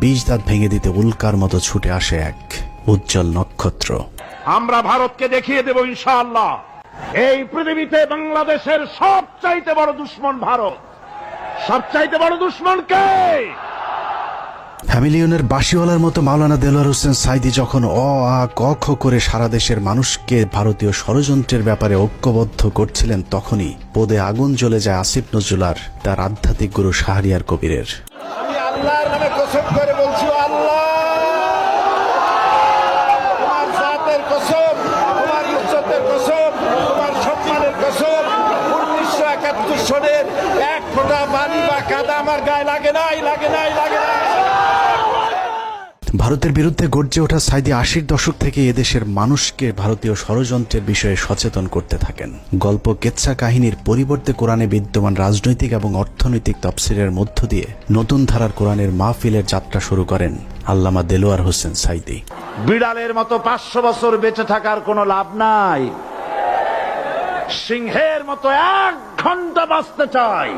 ২০ দাঁত ভেঙে দিতে উল্কার মতো ছুটে আসে এক উজ্জ্বল নক্ষত্র। আমরা ভারতকে দেখিয়ে দেব ইনশাআল্লাহ, এই পৃথিবীতে বাংলাদেশের সবচাইতে বড় দুশ্মন ভারত। সবচাইতে বড় দুশ্মন কে? ফ্যামিলিয়নের বাঁশিওয়ালার মতো মাওলানা দেলোয়ার হোসেন সাঈদী যখন আ ক খ করে সারা দেশের মানুষকে ভারতীয় ষড়যন্ত্রের ব্যাপারে ঐক্যবদ্ধ করছিলেন, তখনই পদে আগুন জ্বলে যায় আসিফ নজরুল আর তার আধ্যাত্মিক গুরু শাহরিয়ার কবিরের। আমি আল্লাহর নামে কসম করে বলছি, আল্লাহ তোমার জাতের কসম, তোমার ইজ্জতের কসম, তোমার সম্মানের কসম, 1971 সনের এক ফোঁটা পানি বা কাদা আমার গায়ে লাগে নাই, লাগে নাই, লাগে নাই। ভারতের বিরুদ্ধে গর্জে ওঠা সাঈদী ৮০-র দশক থেকে এদেশের মানুষকে ভারতীয় ষড়যন্ত্রের বিষয়ে সচেতন করতে থাকেন। গল্প কেচ্ছা কাহিনীর পরিবর্তে কোরআনে বিদ্যমান রাজনৈতিক এবং অর্থনৈতিক তাফসীরের মধ্য দিয়ে নতুন ধারার কোরআনের মাহফিলের যাত্রা শুরু করেন আল্লামা দেলোয়ার হোসেন সাঈদী। বিড়ালের মতো 500 বছর বেঁচে থাকার কোনো লাভ নাই, সিংহের মতো 1 ঘন্টা বাঁচতে চাই।